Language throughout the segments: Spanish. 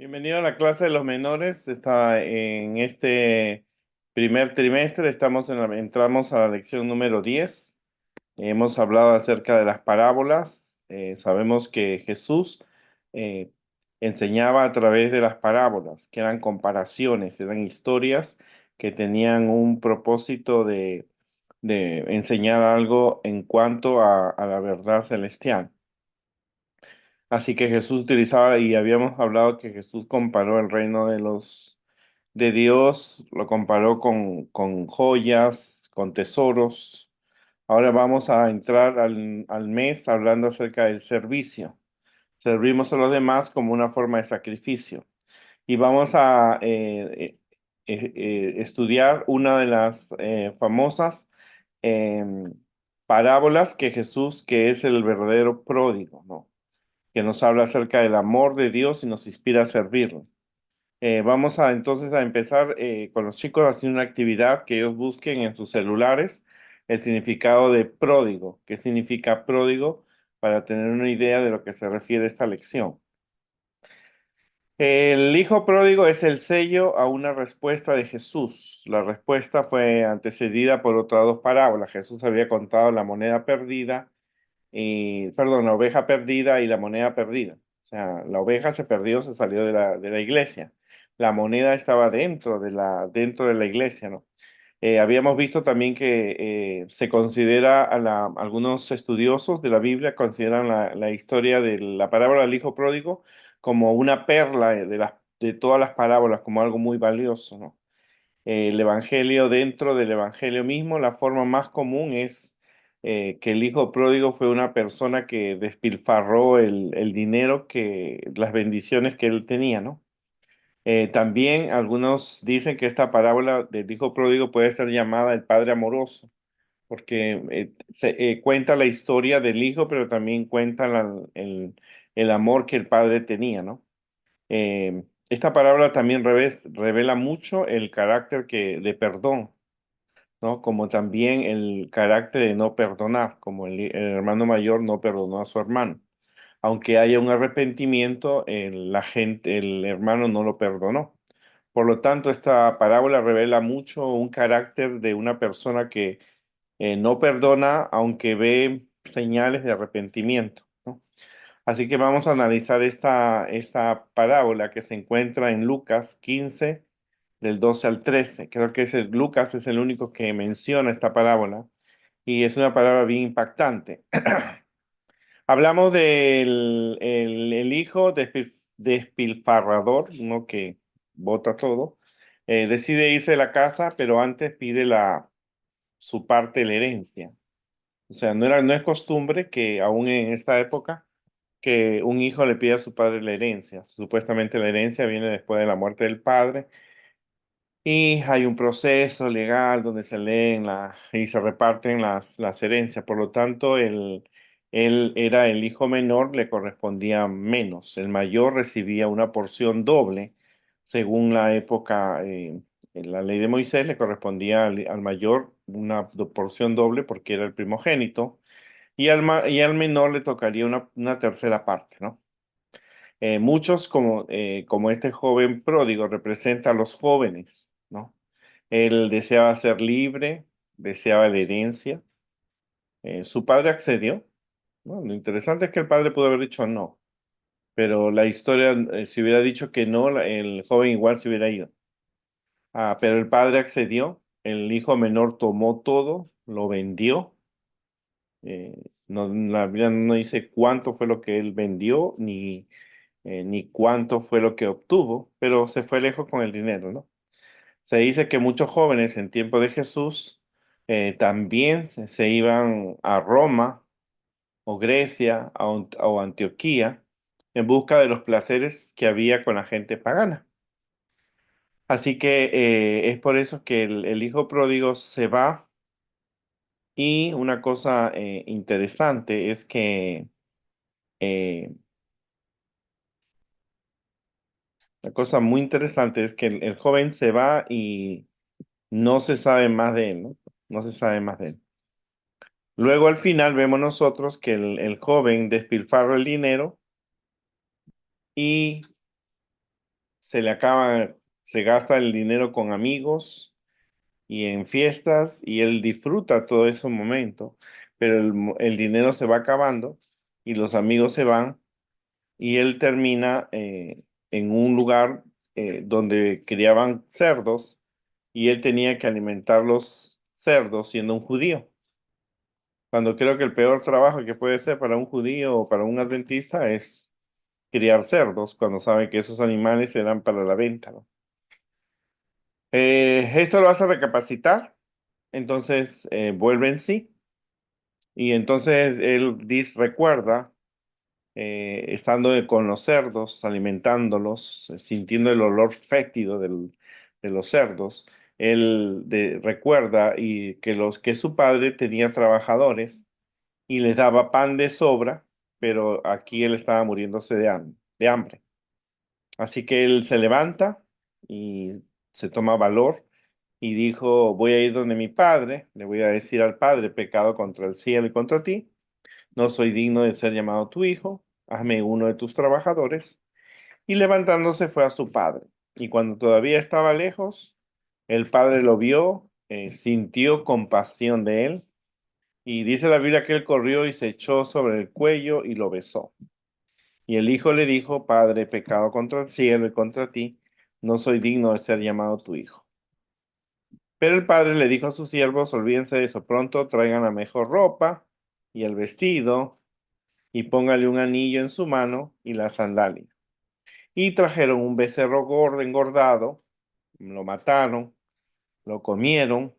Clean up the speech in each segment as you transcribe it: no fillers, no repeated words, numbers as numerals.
Bienvenido a la clase de los menores. Está en este primer trimestre, entramos a la lección número 10. Hemos hablado acerca de las parábolas. Sabemos que Jesús eh, enseñaba a través de las parábolas, que eran comparaciones, eran historias que tenían un propósito de enseñar algo en cuanto a la verdad celestial. Así que Jesús utilizaba, y habíamos hablado que Jesús comparó el reino de Dios, lo comparó con joyas, con tesoros. Ahora vamos a entrar al mes hablando acerca del servicio. Servimos a los demás como una forma de sacrificio. Y vamos a estudiar una de las famosas em, parábolas que es el verdadero pródigo, ¿no? Que nos habla acerca del amor de Dios y nos inspira a servirlo. Vamos a entonces a empezar con los chicos haciendo una actividad que ellos busquen en sus celulares el significado de pródigo. ¿Qué significa pródigo? Para tener una idea de lo que se refiere esta lección. El hijo pródigo es el sello a una respuesta de Jesús. La respuesta fue antecedida por otras dos parábolas. Jesús había contado la moneda perdida la oveja perdida y la moneda perdida. O sea, la oveja se perdió, se salió de la iglesia. La moneda estaba dentro de la iglesia, ¿no? Habíamos visto también que se considera, algunos estudiosos de la Biblia consideran la historia de la parábola del hijo pródigo como una perla de todas las parábolas, como algo muy valioso, ¿no? El evangelio, dentro del evangelio mismo, la forma más común es que el hijo pródigo fue una persona que despilfarró el dinero, las bendiciones que él tenía, ¿no? También algunos dicen que esta parábola del hijo pródigo puede ser llamada el padre amoroso, porque cuenta la historia del hijo, pero también cuenta el amor que el padre tenía, ¿no? Esta parábola también revela mucho el carácter de perdón, ¿no? Como también el carácter de no perdonar, como el hermano mayor no perdonó a su hermano. Aunque haya un arrepentimiento, el hermano no lo perdonó. Por lo tanto, esta parábola revela mucho un carácter de una persona que no perdona, aunque ve señales de arrepentimiento, ¿no? Así que vamos a analizar esta parábola que se encuentra en Lucas 15, del 12 al 13. Creo que Lucas es el único que menciona esta parábola y es una parábola bien impactante. Hablamos del el hijo despilfarrador, uno que bota todo. Decide irse de la casa, pero antes pide su parte de la herencia. O sea, no es costumbre que aún en esta época que un hijo le pida a su padre la herencia. Supuestamente la herencia viene después de la muerte del padre y hay un proceso legal donde se leen y se reparten las herencias. Por lo tanto, él era el hijo menor, le correspondía menos. El mayor recibía una porción doble. Según la época, en la ley de Moisés, le correspondía al mayor una porción doble porque era el primogénito. Y al menor le tocaría una tercera parte, ¿no? Muchos, como este joven pródigo, representa a los jóvenes, ¿no? Él deseaba ser libre, deseaba la herencia. Su padre accedió, ¿no? Lo interesante es que el padre pudo haber dicho no, pero la historia, si hubiera dicho que no, el joven igual se hubiera ido. Pero el padre accedió, el hijo menor tomó todo, lo vendió. La Biblia no dice cuánto fue lo que él vendió, ni cuánto fue lo que obtuvo, pero se fue lejos con el dinero, ¿no? Se dice que muchos jóvenes en tiempo de Jesús también se iban a Roma o Grecia o Antioquía en busca de los placeres que había con la gente pagana. Así que es por eso que el hijo pródigo se va y una cosa interesante es que eh, la cosa muy interesante es que el joven se va y no se sabe más de él, ¿no? No se sabe más de él. Luego al final vemos nosotros que el joven despilfarra el dinero y se le acaba, se gasta el dinero con amigos y en fiestas y él disfruta todo ese momento, pero el dinero se va acabando y los amigos se van y él termina en un lugar donde criaban cerdos y él tenía que alimentar los cerdos siendo un judío. Cuando creo que el peor trabajo que puede ser para un judío o para un adventista es criar cerdos, cuando sabe que esos animales eran para la venta, ¿no? Esto lo hace recapacitar, entonces vuelve en sí y entonces él recuerda estando con los cerdos, alimentándolos, sintiendo el olor fétido de los cerdos, él recuerda y que su padre tenía trabajadores y les daba pan de sobra, pero aquí él estaba muriéndose de hambre. Así que él se levanta y se toma valor y dijo, voy a ir donde mi padre, le voy a decir al padre, pecado contra el cielo y contra ti, no soy digno de ser llamado tu hijo, hazme uno de tus trabajadores. Y levantándose fue a su padre. Y cuando todavía estaba lejos, el padre lo vio, sintió compasión de él, y dice la Biblia que él corrió y se echó sobre el cuello y lo besó. Y el hijo le dijo, Padre, he pecado contra el cielo y contra ti, no soy digno de ser llamado tu hijo. Pero el padre le dijo a sus siervos, olvídense de eso pronto, traigan la mejor ropa y el vestido, y póngale un anillo en su mano y la sandalia. Y trajeron un becerro gordo, engordado, lo mataron, lo comieron,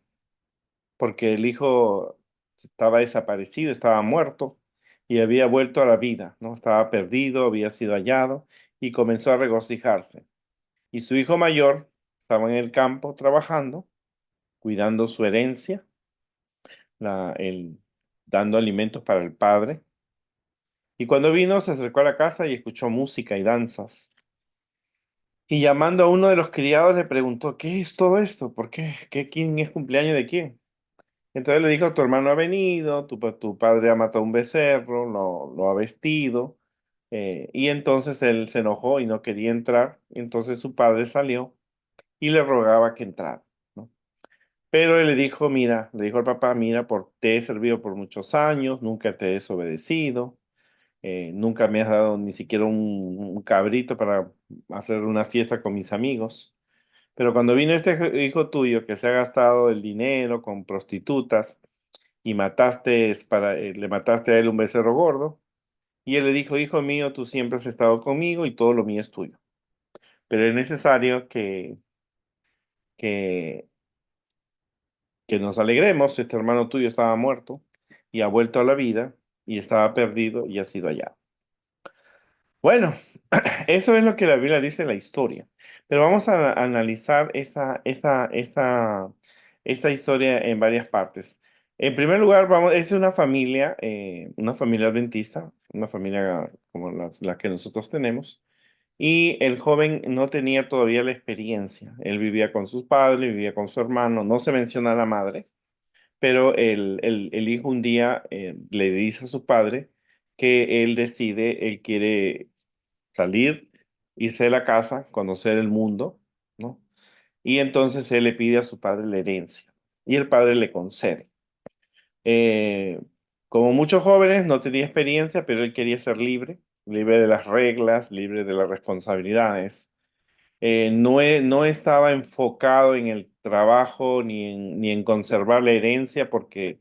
porque el hijo estaba desaparecido, estaba muerto y había vuelto a la vida, ¿no? Estaba perdido, había sido hallado y comenzó a regocijarse. Y su hijo mayor estaba en el campo trabajando, cuidando su herencia, dando alimentos para el padre. Y cuando vino, se acercó a la casa y escuchó música y danzas. Y llamando a uno de los criados le preguntó, ¿qué es todo esto? ¿Por qué? ¿Quién es cumpleaños de quién? Entonces le dijo, tu hermano ha venido, tu padre ha matado un becerro, lo ha vestido. Y entonces él se enojó y no quería entrar. Entonces su padre salió y le rogaba que entrara, ¿no? Pero él le dijo, mira, le dijo al papá, mira, te he servido por muchos años, nunca te he desobedecido, nunca me has dado ni siquiera un cabrito para hacer una fiesta con mis amigos. Pero cuando vino este hijo tuyo que se ha gastado el dinero con prostitutas y le mataste a él un becerro gordo, y él le dijo, hijo mío, tú siempre has estado conmigo y todo lo mío es tuyo. Pero es necesario que, que nos alegremos, este hermano tuyo estaba muerto y ha vuelto a la vida y estaba perdido y ha sido hallado. Bueno, eso es lo que la Biblia dice en la historia. Pero vamos a analizar esta historia en varias partes. En primer lugar, es una familia adventista, una familia como la que nosotros tenemos. Y el joven no tenía todavía la experiencia. Él vivía con sus padres, vivía con su hermano, no se menciona a la madre, pero el hijo un día le dice a su padre que él quiere salir, irse de la casa, conocer el mundo, ¿no? Y entonces él le pide a su padre la herencia y el padre le concede. Eh, Como muchos jóvenes, no tenía experiencia, pero él quería ser libre, libre de las reglas, libre de las responsabilidades. No estaba enfocado en el trabajo ni en conservar la herencia, porque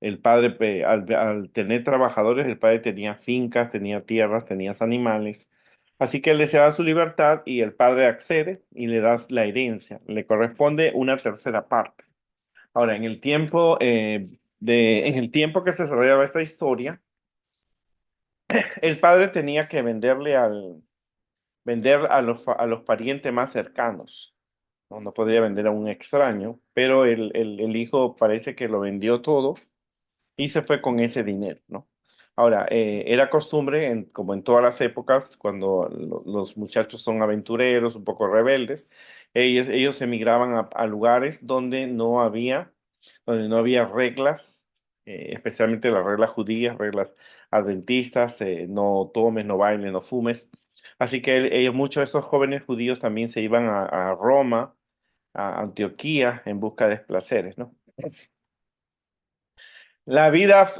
el padre, al tener trabajadores, el padre tenía fincas, tenía tierras, tenía animales. Así que él deseaba su libertad y el padre accede y le da la herencia. Le corresponde una tercera parte. Ahora, en el tiempo que se desarrollaba esta historia, el padre tenía que vender a los parientes más cercanos. No, no podría vender a un extraño, pero el hijo parece que lo vendió todo y se fue con ese dinero, ¿no? Ahora, era costumbre, como en todas las épocas, cuando los muchachos son aventureros, un poco rebeldes, ellos emigraban a lugares donde no había reglas, especialmente las reglas judías, reglas adventistas, no tomes, no bailes, no fumes. Así que muchos de estos jóvenes judíos también se iban a Roma, a Antioquía, en busca de placeres, ¿no?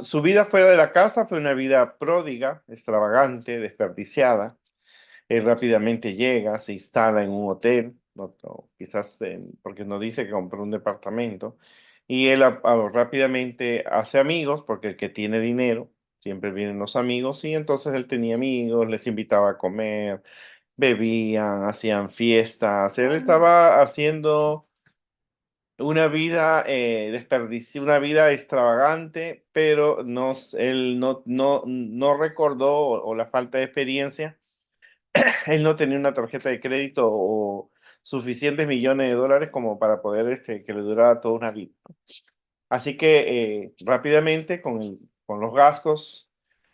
Su vida fuera de la casa fue una vida pródiga, extravagante, desperdiciada. Él rápidamente llega, se instala en un hotel, quizás porque no dice que compró un departamento, y él rápidamente hace amigos, porque el que tiene dinero, siempre vienen los amigos, y entonces él tenía amigos, les invitaba a comer, bebían, hacían fiestas, él estaba haciendo una vida una vida extravagante, pero él no recordó, o la falta de experiencia, él no tenía una tarjeta de crédito o suficientes millones de dólares como para poder que le durara toda una vida. Así que rápidamente con los gastos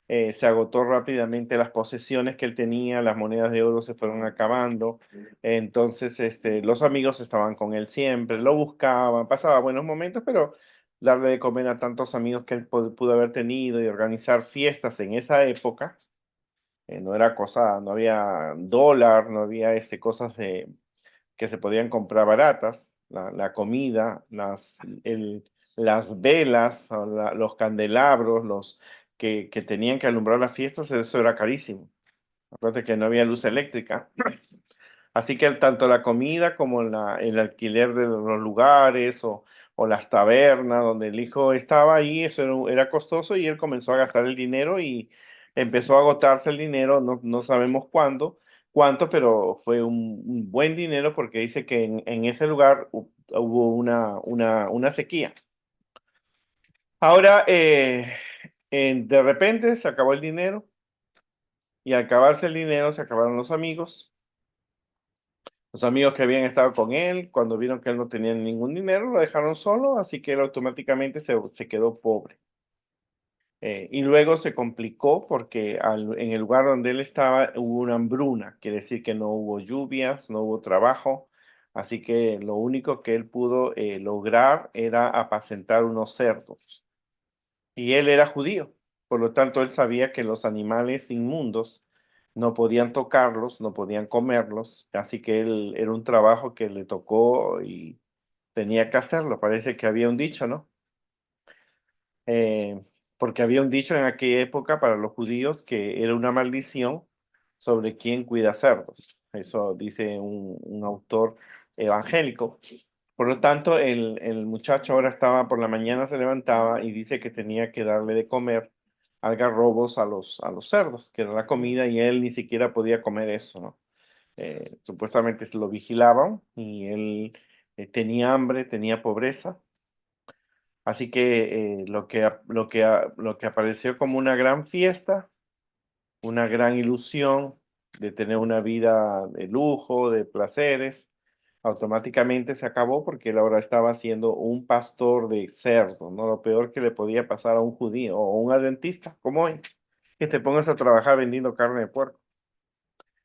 se agotó rápidamente las posesiones que él tenía, las monedas de oro se fueron acabando, entonces los amigos estaban con él siempre, lo buscaban, pasaba buenos momentos, pero darle de comer a tantos amigos que él pudo haber tenido y organizar fiestas en esa época, no era cosa, no había dólar, no había cosas que se podían comprar baratas, la comida, las velas, o los candelabros, que tenían que alumbrar las fiestas, eso era carísimo. Acuérdate que no había luz eléctrica. Así que tanto la comida como el alquiler de los lugares o las tabernas donde el hijo estaba ahí, eso era costoso y él comenzó a gastar el dinero y empezó a agotarse el dinero, no sabemos cuánto, pero fue un buen dinero porque dice que en ese lugar hubo una sequía. Ahora, de repente se acabó el dinero y al acabarse el dinero se acabaron los amigos. Los amigos que habían estado con él, cuando vieron que él no tenía ningún dinero, lo dejaron solo, así que él automáticamente se quedó pobre. Y luego se complicó porque en el lugar donde él estaba hubo una hambruna, quiere decir que no hubo lluvias, no hubo trabajo, así que lo único que él pudo lograr era apacentar unos cerdos. Y él era judío, por lo tanto él sabía que los animales inmundos no podían tocarlos, no podían comerlos, así que él era un trabajo que le tocó y tenía que hacerlo. Parece que había un dicho, ¿no? Eh, Porque había un dicho en aquella época para los judíos que era una maldición sobre quien cuida cerdos. Eso dice un autor evangélico. Por lo tanto, el muchacho ahora estaba por la mañana, se levantaba y dice que tenía que darle de comer algarrobos a los cerdos, que era la comida, y él ni siquiera podía comer eso, ¿no? Supuestamente lo vigilaban y él tenía hambre, tenía pobreza. Así que lo que apareció como una gran fiesta, una gran ilusión de tener una vida de lujo, de placeres, automáticamente se acabó porque él ahora estaba siendo un pastor de cerdo, ¿no? Lo peor que le podía pasar a un judío o a un adventista como hoy, que te pongas a trabajar vendiendo carne de puerco,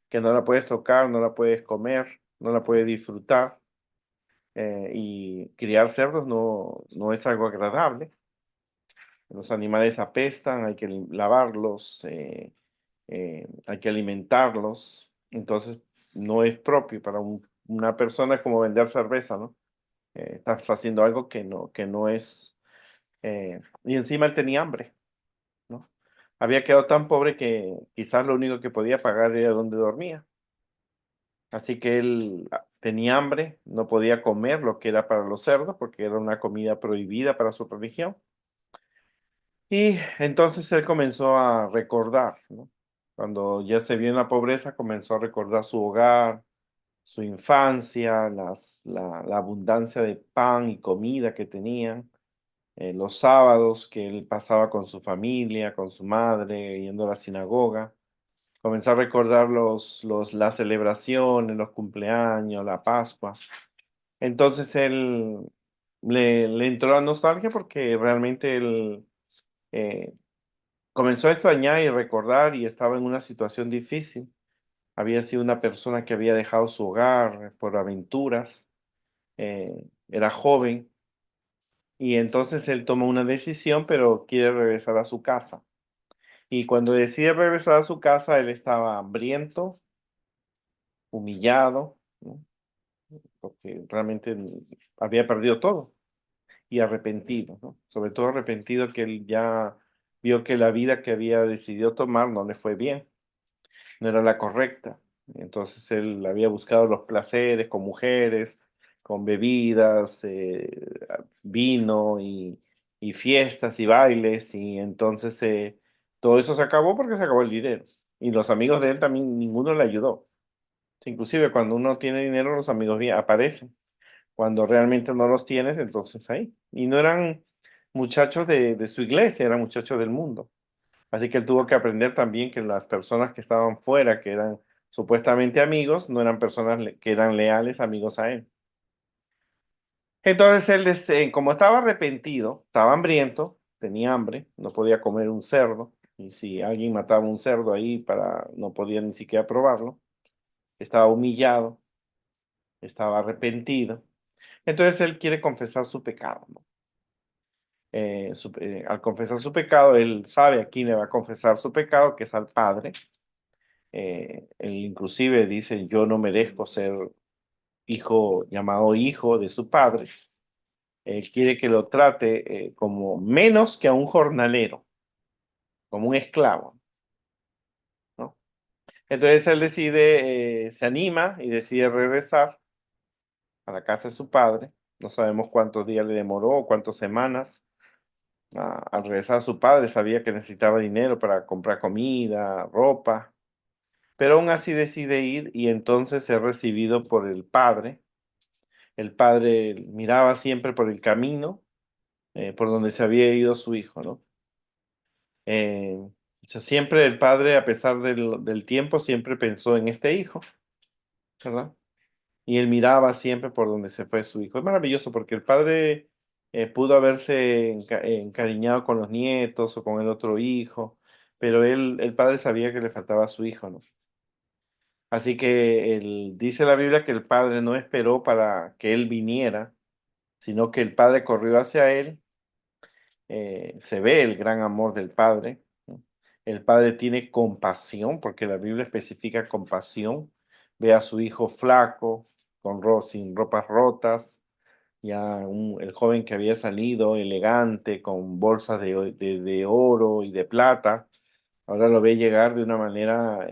que no la puedes tocar, no la puedes comer, no la puedes disfrutar, y criar cerdos no es algo agradable. Los animales apestan, hay que lavarlos, hay que alimentarlos. Entonces, no es propio para una persona como vender cerveza, ¿no? Estás haciendo algo que no es. Y encima él tenía hambre, ¿no? Había quedado tan pobre que quizás lo único que podía pagar era donde dormía. Así que él tenía hambre, no podía comer lo que era para los cerdos porque era una comida prohibida para su religión. Y entonces él comenzó a recordar, ¿no? Cuando ya se vio en la pobreza, comenzó a recordar su hogar, su infancia, la abundancia de pan y comida que tenían, los sábados que él pasaba con su familia, con su madre, yendo a la sinagoga. Comenzó a recordar las celebraciones, los cumpleaños, la Pascua. Entonces él le entró la nostalgia porque realmente él eh, comenzó a extrañar y recordar y estaba en una situación difícil. Había sido una persona que había dejado su hogar por aventuras, era joven y entonces él toma una decisión, pero quiere regresar a su casa. Y cuando decide regresar a su casa, él estaba hambriento, humillado, ¿no? Porque realmente había perdido todo y arrepentido, ¿no? Sobre todo arrepentido que él ya vio que la vida que había decidido tomar no le fue bien, no era la correcta. Entonces él había buscado los placeres con mujeres, con bebidas, vino y fiestas y bailes, y entonces todo eso se acabó porque se acabó el dinero. Y los amigos de él también, ninguno le ayudó. Inclusive cuando uno tiene dinero, los amigos aparecen. Cuando realmente no los tienes, entonces ahí. Y no eran muchachos de su iglesia, eran muchachos del mundo. Así que él tuvo que aprender también que las personas que estaban fuera, que eran supuestamente amigos, no eran personas que eran leales amigos a él. Entonces él, como estaba arrepentido, estaba hambriento, tenía hambre, no podía comer un cerdo, y si alguien mataba un cerdo ahí no podía ni siquiera probarlo, estaba humillado, estaba arrepentido. Entonces él quiere confesar su pecado, ¿no? Al confesar su pecado, él sabe a quién le va a confesar su pecado, que es al Padre. Él inclusive dice, yo no merezco ser hijo, llamado hijo de su padre. Él quiere que lo trate como menos que a un jornalero, como un esclavo, ¿no? Entonces él decide, se anima y decide regresar a la casa de su padre. No sabemos cuántos días le demoró o cuántas semanas. Al regresar a su padre sabía que necesitaba dinero para comprar comida, ropa, pero aún así decide ir y entonces es recibido por el padre. El padre miraba siempre por el camino por donde se había ido su hijo, ¿no? O sea, siempre el padre, a pesar del tiempo, siempre pensó en este hijo, ¿verdad? Y él miraba siempre por donde se fue su hijo. Es maravilloso porque el padre pudo haberse encariñado con los nietos o con el otro hijo, pero el padre sabía que le faltaba a su hijo, ¿no? Así que dice la Biblia que el padre no esperó para que él viniera, sino que el padre corrió hacia él. Se ve el gran amor del padre, ¿no? El padre tiene compasión, porque la Biblia especifica compasión. Ve a su hijo flaco, sin ropas rotas, el joven que había salido elegante, con bolsas de oro y de plata, ahora lo ve llegar de una manera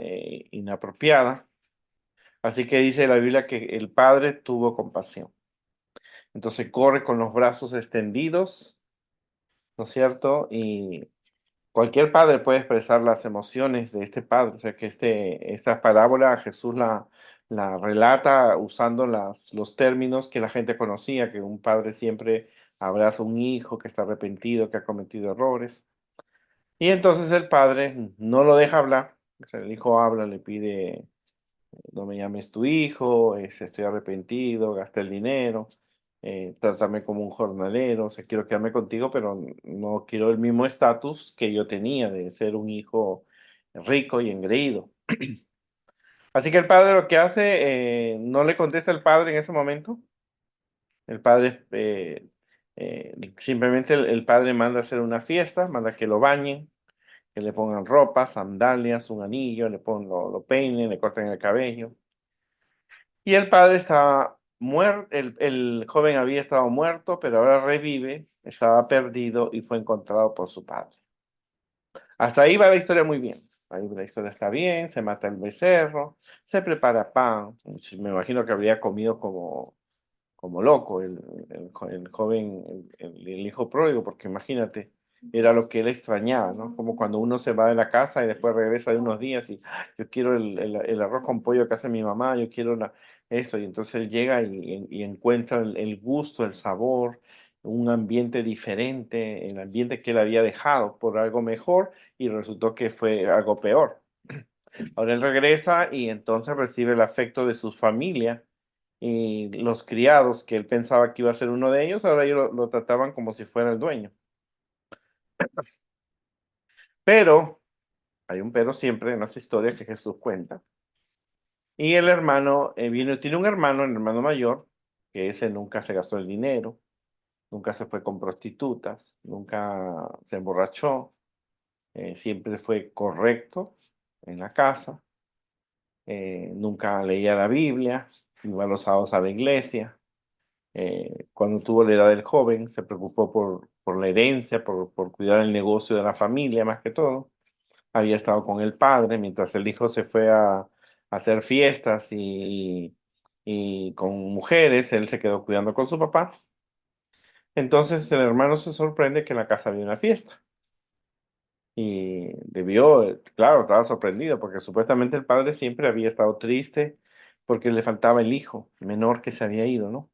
inapropiada. Así que dice la Biblia que el padre tuvo compasión. Entonces corre con los brazos extendidos, ¿no es cierto? Y cualquier padre puede expresar las emociones de este padre. O sea que esta parábola Jesús la relata usando los términos que la gente conocía, que un padre siempre abraza a un hijo que está arrepentido, que ha cometido errores. Y entonces el padre no lo deja hablar. O sea, el hijo habla, le pide no me llames tu hijo, estoy arrepentido, gasté el dinero, trátame como un jornalero, o sea, quiero quedarme contigo, pero no quiero el mismo estatus que yo tenía de ser un hijo rico y engreído. Así que el padre lo que hace, no le contesta el padre en ese momento, el padre, simplemente el padre manda a hacer una fiesta, manda que lo bañen, que le pongan ropa, sandalias, un anillo, lo peinen, le corten el cabello. Y el padre estaba muerto, el joven había estado muerto, pero ahora revive, estaba perdido y fue encontrado por su padre. Hasta ahí va la historia muy bien. Ahí la historia está bien, se mata el becerro, se prepara pan. Me imagino que habría comido como loco el joven, el hijo pródigo, porque imagínate, era lo que él extrañaba, ¿no? Como cuando uno se va de la casa y después regresa de unos días y "Ay, yo quiero el arroz con pollo que hace mi mamá, yo quiero esto", y entonces él llega y encuentra el gusto, el sabor, un ambiente diferente, el ambiente que él había dejado por algo mejor y resultó que fue algo peor. Ahora él regresa y entonces recibe el afecto de su familia y los criados que él pensaba que iba a ser uno de ellos, ahora ellos lo trataban como si fuera el dueño. Pero, hay un pero siempre en las historias que Jesús cuenta. Y el hermano tiene un hermano, el hermano mayor, que ese nunca se gastó el dinero, nunca se fue con prostitutas, nunca se emborrachó, siempre fue correcto en la casa. nunca leía la Biblia, iba los sábados a la iglesia. Cuando tuvo la edad del joven, se preocupó por la herencia, por cuidar el negocio de la familia más que todo. Había estado con el padre mientras el hijo se fue a hacer fiestas y con mujeres, él se quedó cuidando con su papá. Entonces el hermano se sorprende que en la casa había una fiesta. Y debió, claro, estaba sorprendido porque supuestamente el padre siempre había estado triste porque le faltaba el hijo menor que se había ido, ¿no?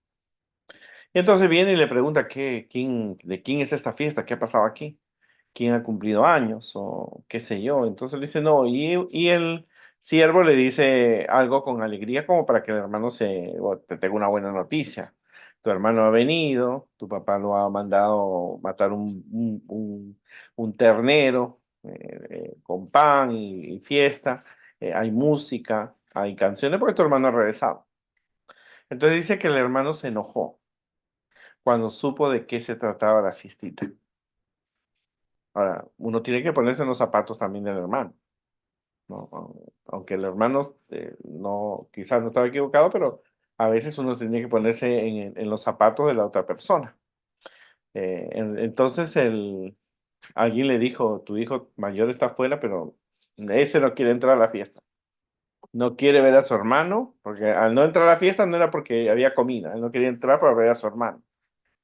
Y entonces viene y le pregunta de quién es esta fiesta, qué ha pasado aquí, quién ha cumplido años o qué sé yo. Entonces le dice no, y el siervo le dice algo con alegría como para que el hermano te tenga una buena noticia. Tu hermano ha venido, tu papá lo ha mandado matar un ternero con pan y fiesta, hay música, hay canciones porque tu hermano ha regresado. Entonces dice que el hermano se enojó cuando supo de qué se trataba la fiestita. Ahora, uno tiene que ponerse en los zapatos también del hermano, ¿no? Aunque el hermano no, quizás no estaba equivocado, pero a veces uno tiene que ponerse en los zapatos de la otra persona. Entonces alguien le dijo, tu hijo mayor está afuera, pero ese no quiere entrar a la fiesta. No quiere ver a su hermano, porque al no entrar a la fiesta no era porque había comida, él no quería entrar para ver a su hermano.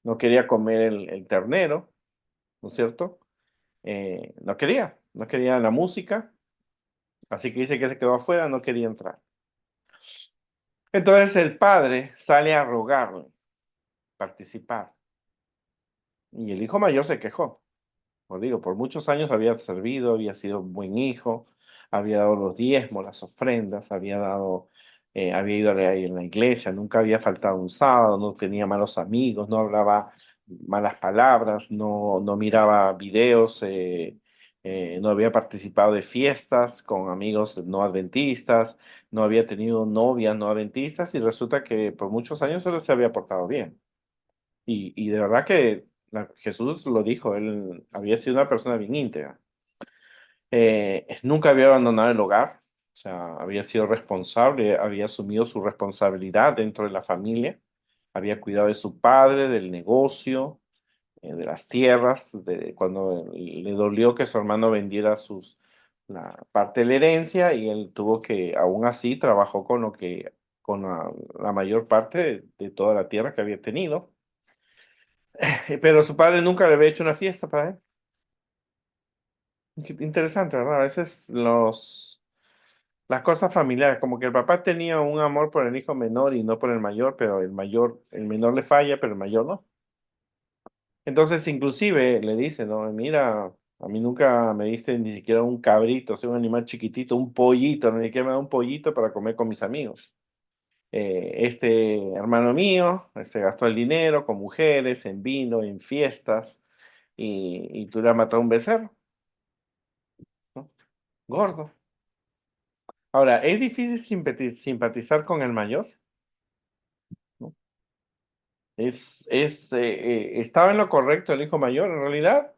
No quería comer el ternero, ¿no es cierto? No quería la música, así que dice que se quedó afuera, no quería entrar. Entonces el padre sale a rogarle participar y el hijo mayor se quejó. Os digo, por muchos años había servido, había sido un buen hijo, había dado los diezmos, las ofrendas, había ido ahí en la iglesia, nunca había faltado un sábado, no tenía malos amigos, no hablaba malas palabras, no miraba videos, no había participado de fiestas con amigos no adventistas, no había tenido novias no adventistas y resulta que por muchos años él se había portado bien. Y de verdad que Jesús lo dijo, él había sido una persona bien íntegra. Nunca había abandonado el hogar, o sea, había sido responsable, había asumido su responsabilidad dentro de la familia, había cuidado de su padre, del negocio, de las tierras, cuando le dolió que su hermano vendiera la parte de la herencia y él tuvo que, aún así, trabajó con la mayor parte de toda la tierra que había tenido. Pero su padre nunca le había hecho una fiesta para él. Qué interesante, ¿verdad? A veces las cosas familiares, como que el papá tenía un amor por el hijo menor y no por el mayor, pero el menor le falla, pero el mayor no. Entonces, inclusive le dice, ¿no? Mira, a mí nunca me diste ni siquiera un cabrito, o sea, un animal chiquitito, un pollito, ni siquiera me da un pollito para comer con mis amigos. Este hermano mío se gastó el dinero con mujeres, en vino, en fiestas, y tú le has matado un becerro, ¿no? Gordo. Ahora, es difícil simpatizar con el mayor, ¿no? Estaba en lo correcto el hijo mayor, en realidad.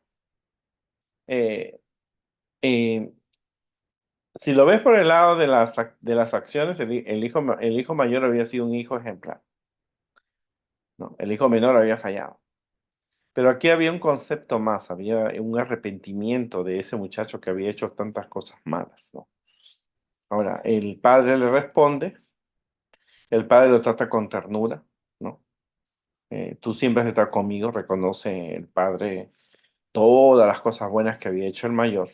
eh, eh, si lo ves por el lado de las acciones, el hijo mayor había sido un hijo ejemplar, ¿no? El hijo menor había fallado. Pero aquí había un concepto más, había un arrepentimiento de ese muchacho que había hecho tantas cosas malas, ¿no? Ahora, el padre le responde, el padre lo trata con ternura, ¿no? Tú siempre has estado conmigo, reconoce el padre todas las cosas buenas que había hecho el mayor.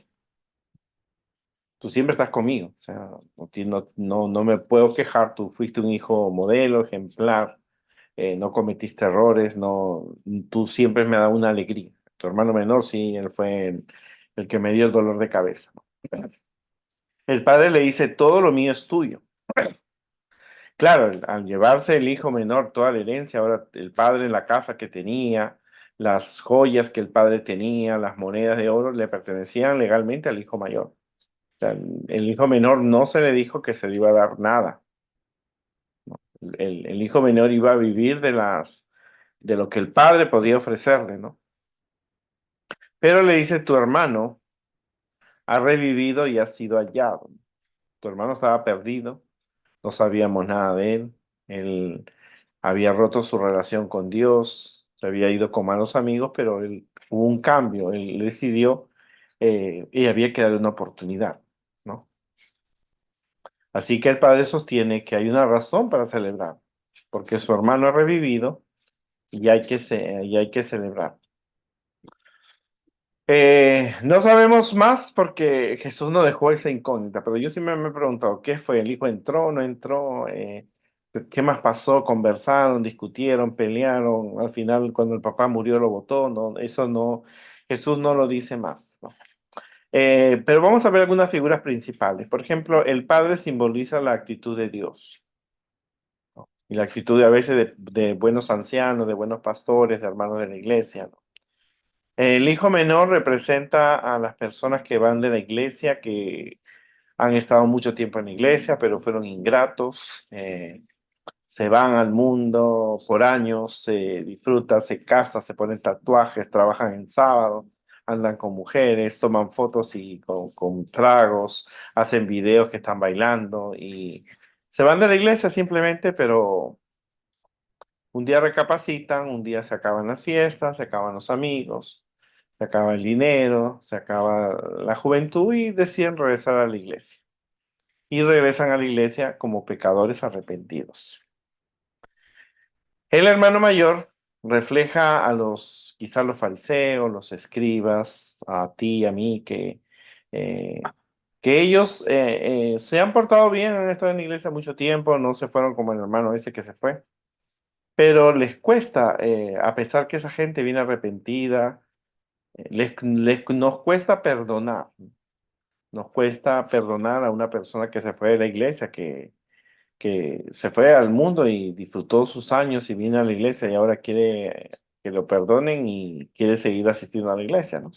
Tú siempre estás conmigo, o sea, no me puedo quejar, tú fuiste un hijo modelo, ejemplar, no cometiste errores, no, tú siempre me has dado una alegría. Tu hermano menor, sí, él fue el que me dio el dolor de cabeza, ¿no? El padre le dice, todo lo mío es tuyo. Claro, al llevarse el hijo menor toda la herencia, ahora el padre en la casa que tenía, las joyas que el padre tenía, las monedas de oro, le pertenecían legalmente al hijo mayor. O sea, el hijo menor no se le dijo que se le iba a dar nada. El hijo menor iba a vivir de lo que el padre podía ofrecerle, ¿no? Pero le dice, tu hermano ha revivido y ha sido hallado. Tu hermano estaba perdido, no sabíamos nada de él. Él había roto su relación con Dios, se había ido con malos amigos, pero hubo un cambio. Él decidió y había que darle una oportunidad, ¿no? Así que el padre sostiene que hay una razón para celebrar, porque su hermano ha revivido y hay que celebrar. No sabemos más porque Jesús no dejó esa incógnita, pero yo siempre me he preguntado, ¿qué fue? ¿El hijo entró, no entró? ¿Qué más pasó? ¿Conversaron, discutieron, pelearon? Al final, cuando el papá murió, lo botó. No, eso no, Jesús no lo dice más, ¿no? Pero vamos a ver algunas figuras principales. Por ejemplo, el padre simboliza la actitud de Dios, ¿no? Y la actitud a veces de buenos ancianos, de buenos pastores, de hermanos de la iglesia, ¿no? El hijo menor representa a las personas que van de la iglesia, que han estado mucho tiempo en la iglesia, pero fueron ingratos, se van al mundo por años, se disfrutan, se casan, se ponen tatuajes, trabajan en sábado, andan con mujeres, toman fotos y con tragos, hacen videos que están bailando y se van de la iglesia simplemente, pero un día recapacitan, un día se acaban las fiestas, se acaban los amigos, se acaba el dinero, se acaba la juventud y deciden regresar a la iglesia. Y regresan a la iglesia como pecadores arrepentidos. El hermano mayor refleja a quizás los fariseos, los escribas, a ti, a mí, eh, que ellos se han portado bien, han estado en la iglesia mucho tiempo, no se fueron como el hermano ese que se fue, pero les cuesta, a pesar que esa gente viene arrepentida, nos cuesta perdonar. Nos cuesta perdonar a una persona que se fue de la iglesia, que se fue al mundo y disfrutó sus años y vino a la iglesia y ahora quiere que lo perdonen y quiere seguir asistiendo a la iglesia, ¿no?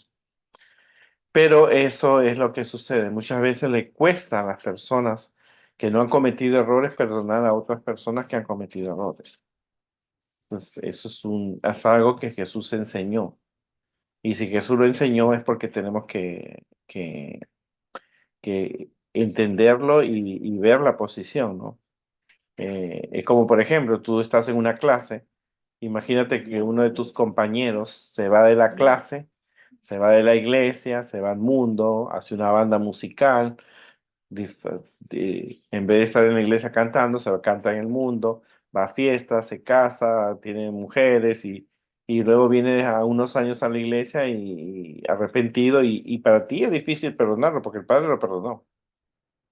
Pero eso es lo que sucede. Muchas veces le cuesta a las personas que no han cometido errores perdonar a otras personas que han cometido errores. Entonces, eso es algo que Jesús enseñó. Y si Jesús lo enseñó es porque tenemos que entenderlo y ver la posición, ¿no? Es como, por ejemplo, tú estás en una clase, imagínate que uno de tus compañeros se va de la clase, se va de la iglesia, se va al mundo, hace una banda musical, en vez de estar en la iglesia cantando, se va a cantar en el mundo, va a fiestas, se casa, tiene mujeres y luego viene a unos años a la iglesia y arrepentido y para ti es difícil perdonarlo porque el Padre lo perdonó.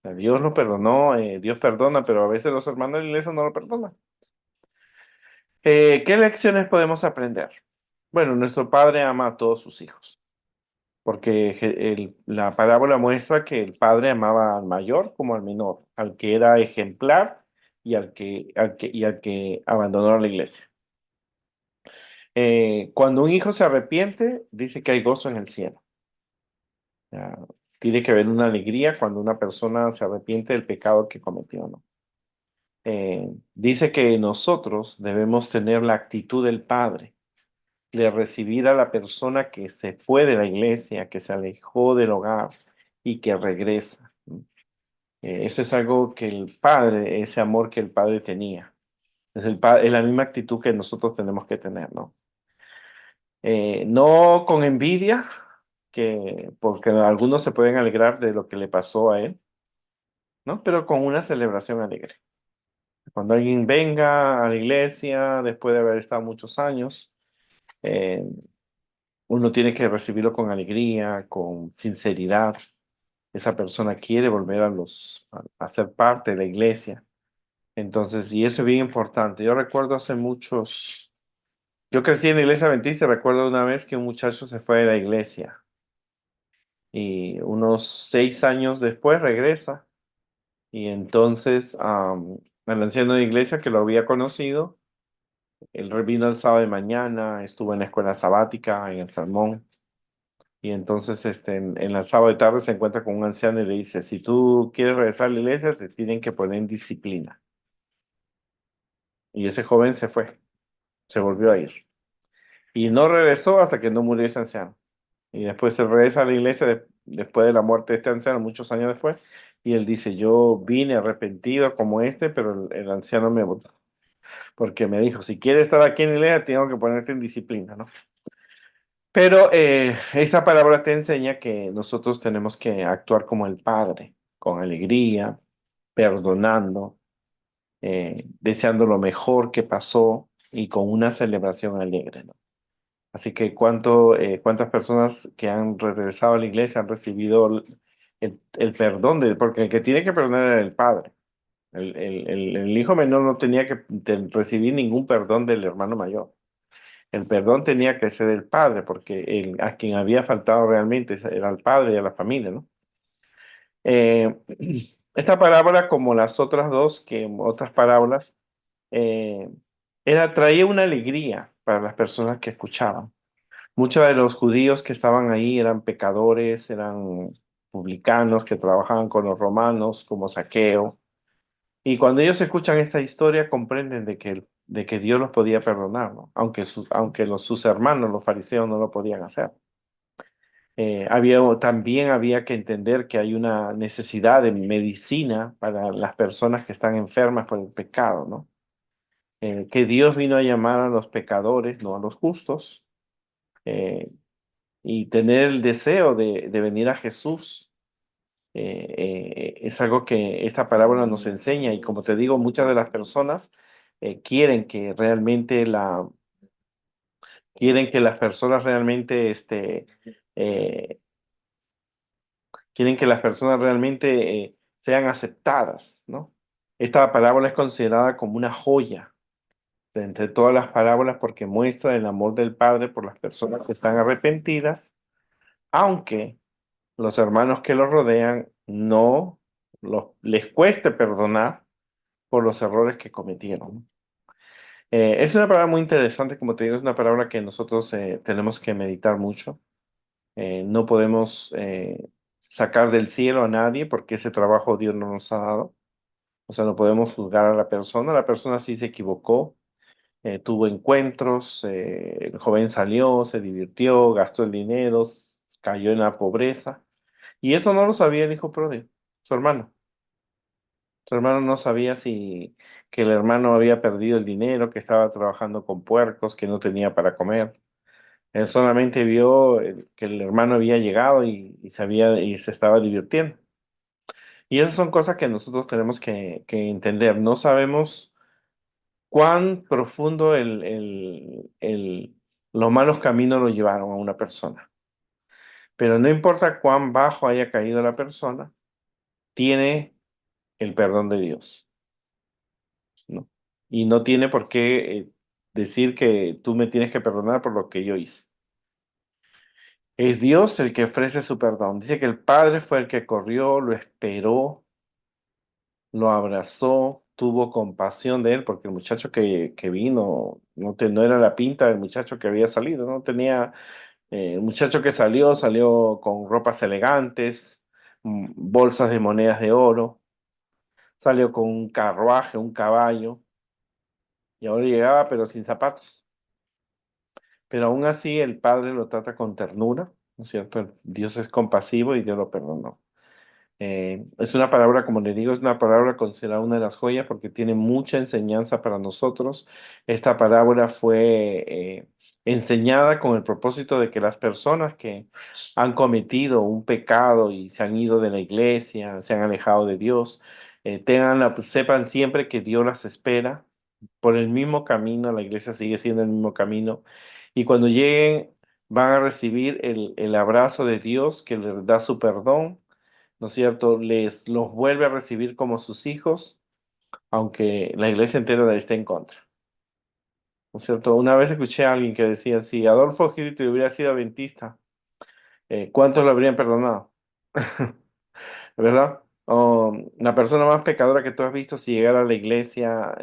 Sea, Dios lo perdonó, Dios perdona, pero a veces los hermanos de la iglesia no lo perdonan. ¿Qué lecciones podemos aprender? Bueno, nuestro Padre ama a todos sus hijos, porque la parábola muestra que el Padre amaba al mayor como al menor, al que era ejemplar y al que abandonó la iglesia. Cuando un hijo se arrepiente, dice que hay gozo en el cielo. O sea, tiene que haber una alegría cuando una persona se arrepiente del pecado que cometió, ¿no? Dice que nosotros debemos tener la actitud del Padre, de recibir a la persona que se fue de la iglesia, que se alejó del hogar y que regresa. Eso es algo que el Padre, ese amor que el Padre tenía. Es la misma actitud que nosotros tenemos que tener, ¿no? No con envidia, porque algunos se pueden alegrar de lo que le pasó a él, ¿no? Pero con una celebración alegre. Cuando alguien venga a la iglesia después de haber estado muchos años, eh, uno tiene que recibirlo con alegría, con sinceridad. Esa persona quiere volver a ser parte de la iglesia. Entonces, y eso es bien importante. Yo recuerdo yo crecí en la iglesia adventista, recuerdo una vez que un muchacho se fue de la iglesia y unos 6 años después regresa y entonces el anciano de iglesia que lo había conocido, él vino el sábado de mañana, estuvo en la escuela sabática, en el sermón, y entonces en el sábado de tarde se encuentra con un anciano y le dice, si tú quieres regresar a la iglesia, te tienen que poner en disciplina. Y ese joven se fue, se volvió a ir. Y no regresó hasta que no murió ese anciano. Y después se regresa a la iglesia después de la muerte de este anciano, muchos años después, Y él dice, yo vine arrepentido como este, pero el anciano me votó, porque me dijo, si quieres estar aquí en la iglesia, tengo que ponerte en disciplina, ¿no? Pero esa palabra te enseña que nosotros tenemos que actuar como el Padre, con alegría, perdonando, deseando lo mejor que pasó y con una celebración alegre, ¿no? Así que cuántas personas que han regresado a la iglesia han recibido el perdón, porque el que tiene que perdonar era el Padre. El hijo menor no tenía que recibir ningún perdón del hermano mayor. El perdón tenía que ser el padre, porque a quien había faltado realmente era el padre y a la familia, ¿no? Eh, esta parábola, como las otras dos, que otras parábolas, eh, traía una alegría para las personas que escuchaban. Muchos de los judíos que estaban ahí eran pecadores, eran publicanos que trabajaban con los romanos, como Saqueo. Y cuando ellos escuchan esta historia, comprenden de que Dios los podía perdonar, ¿no? Aunque sus hermanos, los fariseos, no lo podían hacer. También había que entender que hay una necesidad de medicina para las personas que están enfermas por el pecado, ¿no? Que Dios vino a llamar a los pecadores, no a los justos, eh, y tener el deseo de venir a Jesús. Es algo que esta parábola nos enseña y como te digo, muchas de las personas quieren que realmente quieren que las personas realmente, eh, quieren que las personas realmente sean aceptadas, ¿no? Esta parábola es considerada como una joya de entre todas las parábolas porque muestra el amor del Padre por las personas que están arrepentidas, aunque los hermanos que los rodean no les cueste perdonar por los errores que cometieron. Es una palabra muy interesante, como te digo, es una palabra que nosotros tenemos que meditar mucho. No podemos sacar del cielo a nadie porque ese trabajo Dios no nos ha dado. O sea, no podemos juzgar a la persona. La persona sí se equivocó, tuvo encuentros, el joven salió, se divirtió, gastó el dinero, cayó en la pobreza. Y eso no lo sabía el hijo pródigo, su hermano. Su hermano no sabía si que el hermano había perdido el dinero, que estaba trabajando con puercos, que no tenía para comer. Él solamente vio que el hermano había llegado y se estaba divirtiendo. Y esas son cosas que nosotros tenemos que entender. No sabemos cuán profundo los malos caminos lo llevaron a una persona. Pero no importa cuán bajo haya caído la persona, tiene el perdón de Dios, ¿no? Y no tiene por qué decir que tú me tienes que perdonar por lo que yo hice. Es Dios el que ofrece su perdón. Dice que el Padre fue el que corrió, lo esperó, lo abrazó, tuvo compasión de él, porque el muchacho que vino no era la pinta del muchacho que había salido, ¿no? El muchacho que salió con ropas elegantes, bolsas de monedas de oro, salió con un carruaje, un caballo, y ahora llegaba pero sin zapatos. Pero aún así el Padre lo trata con ternura, ¿no es cierto? Dios es compasivo y Dios lo perdonó. Es una palabra, como le digo, es una palabra considerada una de las joyas porque tiene mucha enseñanza para nosotros. Esta parábola fue enseñada con el propósito de que las personas que han cometido un pecado y se han ido de la iglesia, se han alejado de Dios, sepan siempre que Dios las espera por el mismo camino, la iglesia sigue siendo el mismo camino, y cuando lleguen van a recibir el abrazo de Dios que les da su perdón, ¿no es cierto? Los vuelve a recibir como sus hijos, aunque la iglesia entera esté en contra, ¿no es cierto? Una vez escuché a alguien que decía, si Adolfo Hitler hubiera sido adventista, ¿cuántos lo habrían perdonado? ¿Verdad? O la persona más pecadora que tú has visto, si llegara a la iglesia,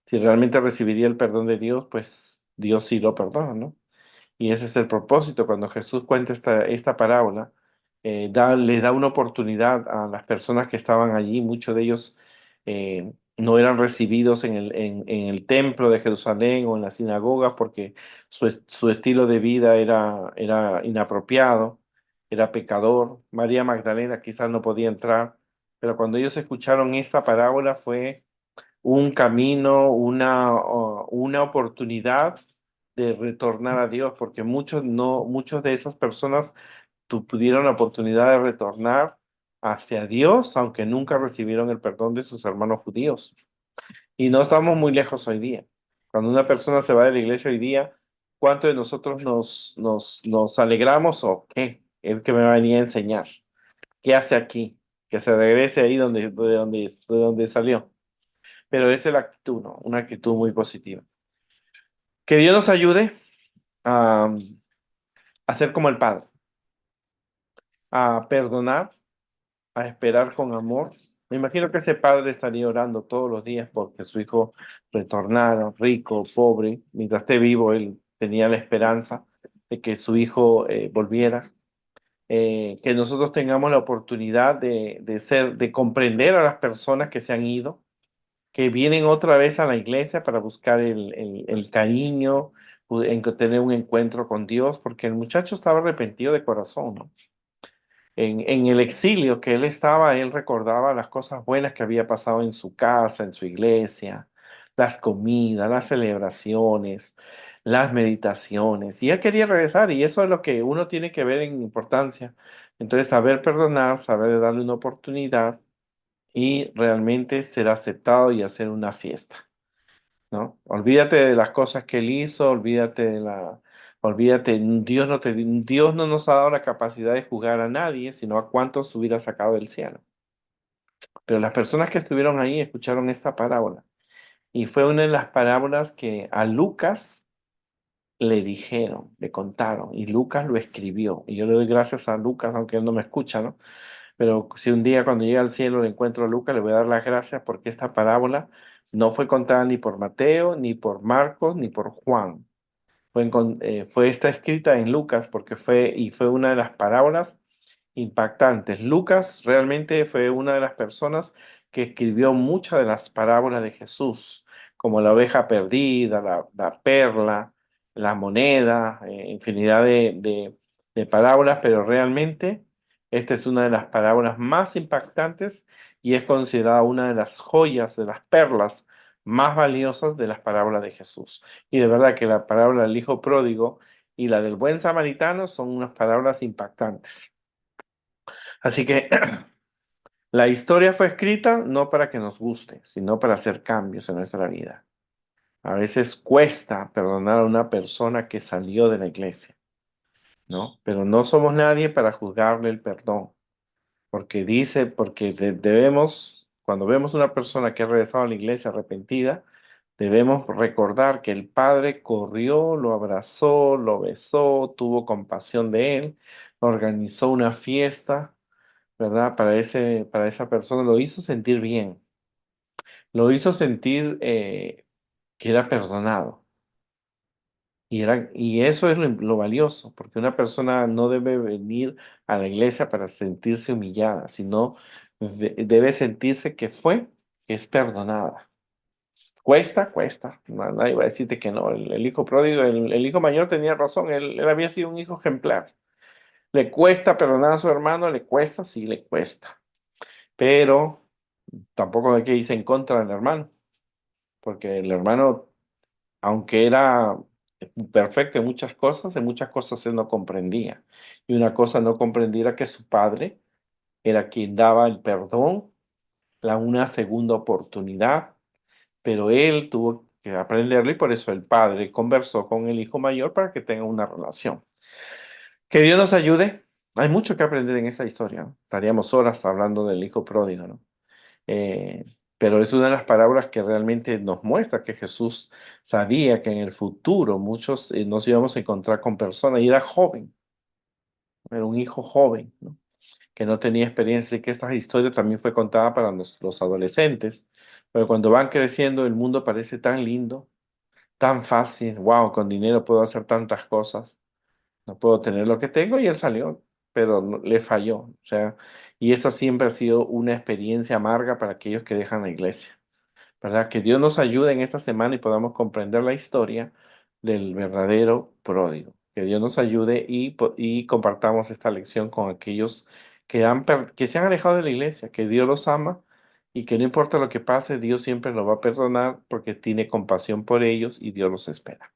si realmente recibiría el perdón de Dios, pues Dios sí lo perdona, ¿no? Y ese es el propósito. Cuando Jesús cuenta esta parábola, les da una oportunidad a las personas que estaban allí. Muchos de ellos no eran recibidos en el templo de Jerusalén o en las sinagogas porque su estilo de vida era inapropiado, era pecador. María Magdalena quizás no podía entrar. pero cuando ellos escucharon esta parábola fue un camino, una oportunidad de retornar a Dios, porque muchos no, muchos de esas personas tuvieron la oportunidad de retornar hacia Dios, aunque nunca recibieron el perdón de sus hermanos judíos. Y no estamos muy lejos hoy día. Cuando una persona se va de la iglesia hoy día, ¿cuántos de nosotros nos alegramos o qué? El que me va a venir a enseñar. ¿Qué hace aquí? Que se regrese ahí de donde salió. Pero esa es la actitud, ¿no? Una actitud muy positiva. Que Dios nos ayude a ser como el Padre, a perdonar, a esperar con amor. Me imagino que ese padre estaría orando todos los días porque su hijo retornara, rico, pobre. Mientras esté vivo, él tenía la esperanza de que su hijo volviera. Que nosotros tengamos la oportunidad de comprender a las personas que se han ido, que vienen otra vez a la iglesia para buscar el cariño, tener un encuentro con Dios, porque el muchacho estaba arrepentido de corazón, ¿no? En el exilio que él estaba, él recordaba las cosas buenas que había pasado en su casa, en su iglesia, las comidas, las celebraciones, las meditaciones, y él quería regresar, y eso es lo que uno tiene que ver en importancia. Entonces, saber perdonar, saber darle una oportunidad y realmente ser aceptado y hacer una fiesta, ¿no? Olvídate de las cosas que él hizo, olvídate, Dios no nos ha dado la capacidad de juzgar a nadie, sino a cuántos hubiera sacado del cielo. Pero las personas que estuvieron ahí escucharon esta parábola y fue una de las parábolas que a Lucas le dijeron, le contaron y Lucas lo escribió. Y yo le doy gracias a Lucas, aunque él no me escucha, ¿no? Pero si un día cuando llegue al cielo le encuentro a Lucas, le voy a dar las gracias porque esta parábola no fue contada ni por Mateo, ni por Marcos, ni por Juan. Está escrita en Lucas porque fue una de las parábolas impactantes. Lucas realmente fue una de las personas que escribió muchas de las parábolas de Jesús, como la oveja perdida, la perla, la moneda, infinidad de parábolas, pero realmente esta es una de las parábolas más impactantes y es considerada una de las joyas, de las perlas más valiosas de las parábolas de Jesús. Y de verdad que la parábola del hijo pródigo y la del buen samaritano son unas palabras impactantes. Así que la historia fue escrita no para que nos guste, sino para hacer cambios en nuestra vida. A veces cuesta perdonar a una persona que salió de la iglesia, ¿no? Pero no somos nadie para juzgarle el perdón, porque debemos, cuando vemos una persona que ha regresado a la iglesia arrepentida, debemos recordar que el Padre corrió, lo abrazó, lo besó, tuvo compasión de él, organizó una fiesta, ¿verdad? Para esa persona lo hizo sentir bien, lo hizo sentir que era perdonado. Y eso es lo valioso, porque una persona no debe venir a la iglesia para sentirse humillada, sino debe sentirse que es perdonada. Cuesta, cuesta. Nadie va a decirte que no. El hijo pródigo, el hijo mayor tenía razón, él había sido un hijo ejemplar. Le cuesta perdonar a su hermano, le cuesta, sí le cuesta. Pero tampoco hay que irse en contra del hermano, porque el hermano, aunque era perfecto en muchas cosas él no comprendía. Y una cosa no comprendía era que su padre era quien daba el perdón, una segunda oportunidad, pero él tuvo que aprenderlo y por eso el padre conversó con el hijo mayor para que tenga una relación. Que Dios nos ayude. Hay mucho que aprender en esta historia, ¿no? Estaríamos horas hablando del hijo pródigo, ¿no? Eh, pero es una de las parábolas que realmente nos muestra que Jesús sabía que en el futuro muchos nos íbamos a encontrar con personas y era joven, era un hijo joven, ¿no? Que no tenía experiencia y que esta historia también fue contada para los adolescentes, pero cuando van creciendo el mundo parece tan lindo, tan fácil, wow, con dinero puedo hacer tantas cosas, no puedo tener lo que tengo y él salió, pero le falló, o sea, y eso siempre ha sido una experiencia amarga para aquellos que dejan la iglesia. ¿Verdad? Que Dios nos ayude en esta semana y podamos comprender la historia del verdadero pródigo. Que Dios nos ayude y compartamos esta lección con aquellos que se han alejado de la iglesia, que Dios los ama y que no importa lo que pase, Dios siempre los va a perdonar porque tiene compasión por ellos y Dios los espera.